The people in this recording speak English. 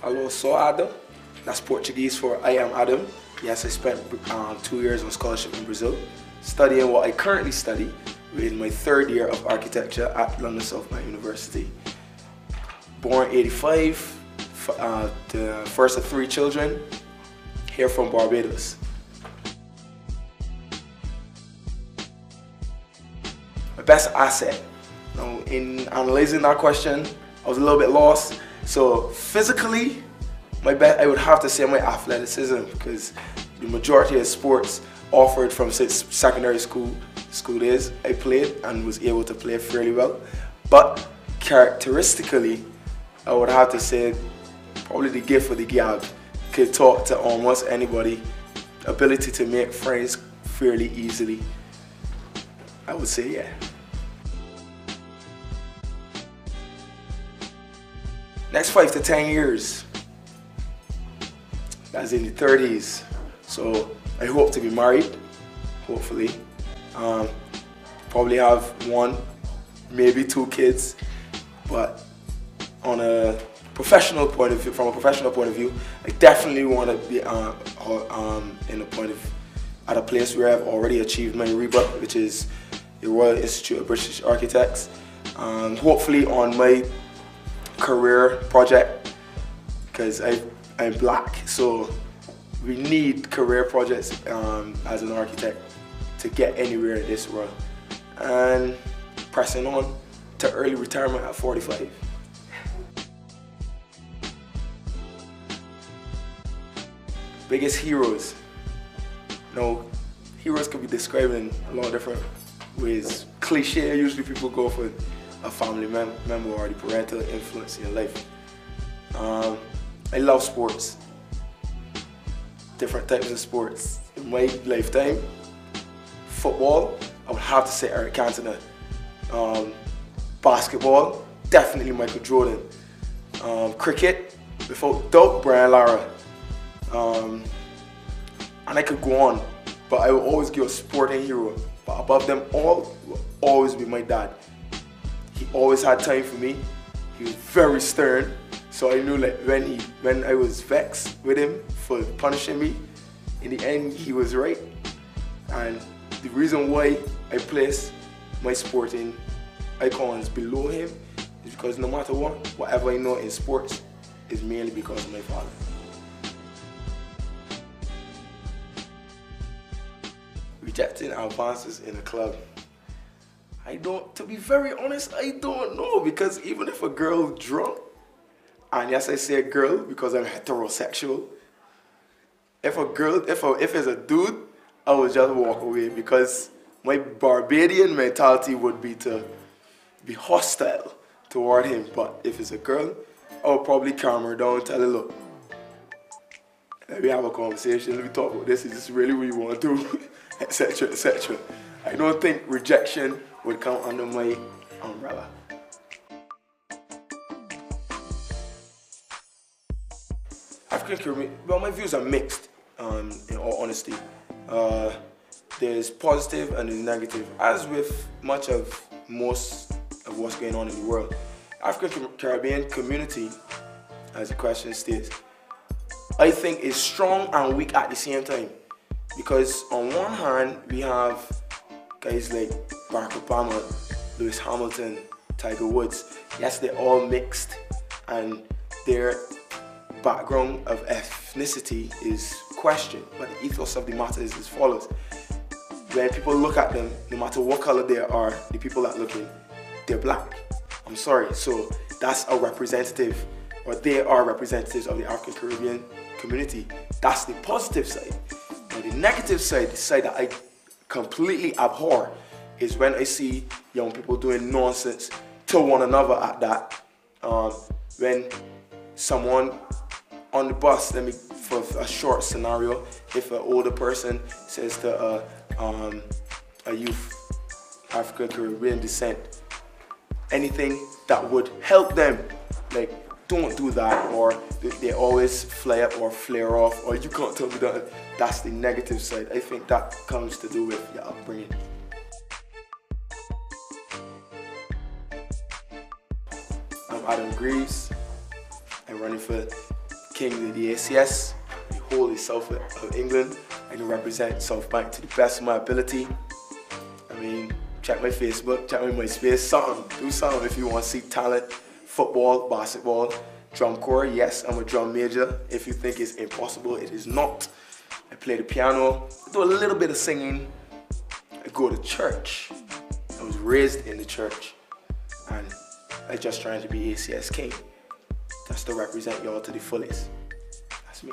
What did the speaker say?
Alô, sou Adam. That's Portuguese for I am Adam. Yes, I spent 2 years on scholarship in Brazil, studying what I currently study in my 3rd year of architecture at London Southbank University. Born 85, the first of 3 children, here from Barbados. My best asset. Now, in analyzing that question, I was a little bit lost. So physically, I would have to say my athleticism, because the majority of sports offered from secondary school days, I played and was able to play fairly well. But characteristically, I would have to say probably the gift of the gab. Could talk to almost anybody, ability to make friends fairly easily. I would say, yeah. Next 5 to 10 years, that's in the 30s. So I hope to be married, hopefully. Probably have 1, maybe 2 kids. But on a professional point of view, from a professional point of view, I definitely want to be at a place where I've already achieved my rebirth, which is the Royal Institute of British Architects. Hopefully on my career project, because I'm black, so we need career projects as an architect to get anywhere in this world, and pressing on to early retirement at 45. Biggest heroes. No, heroes can be described in a lot of different ways. Cliche, usually people go for a family member or the parental influence in your life. I love sports, different types of sports. In my lifetime, football, I would have to say Eric Cantona. Basketball, definitely Michael Jordan. Cricket, without doubt, Brian Lara. And I could go on, but I will always give a sporting hero. But above them all will always be my dad. He always had time for me. He was very stern, so I knew like when I was vexed with him for punishing me, in the end he was right. And the reason why I place my sporting icons below him is because no matter what, whatever I know in sports is mainly because of my father. Rejecting advances in a club. To be very honest, I don't know, because even if a girl drunk, and yes I say girl because I'm heterosexual, if it's a dude, I would just walk away, because my Barbadian mentality would be to be hostile toward him. But if it's a girl, I would probably calm her down, tell her, look, let me have a conversation, let me talk about this, is this really what you want to do, etc, etc. I don't think rejection would come under my umbrella. African Caribbean, well, my views are mixed, in all honesty. There's positive and there's negative, as with most of what's going on in the world. African Caribbean community, as the question states, I think is strong and weak at the same time. Because on one hand, we have guys like Barack Obama, Lewis Hamilton, Tiger Woods. Yes, they're all mixed, and their background of ethnicity is questioned, but the ethos of the matter is as follows. When people look at them, no matter what color they are, the people that look in, they're black. I'm sorry, so that's a representative, or they are representatives of the African Caribbean community. That's the positive side. Now the negative side, the side that I completely abhor, is when I see young people doing nonsense to one another at that. When someone on the bus, for a short scenario, if an older person says to a youth, African Caribbean descent, anything that would help them, like, don't do that, or they always fly up or flare off, or you can't tell me that. That's the negative side. I think that comes to do with your upbringing. I'm Adam Greaves. I'm running for king of the ACS, the whole south of England. I can represent Southbank to the best of my ability. I mean, check my Facebook, check my MySpace, do something if you want to see talent, football, basketball, drum corps. Yes, I'm a drum major. If you think it's impossible, it is not. I play the piano, do a little bit of singing. I go to church. I was raised in the church, and I just trying to be ACS King. Just to represent y'all to the fullest. That's me.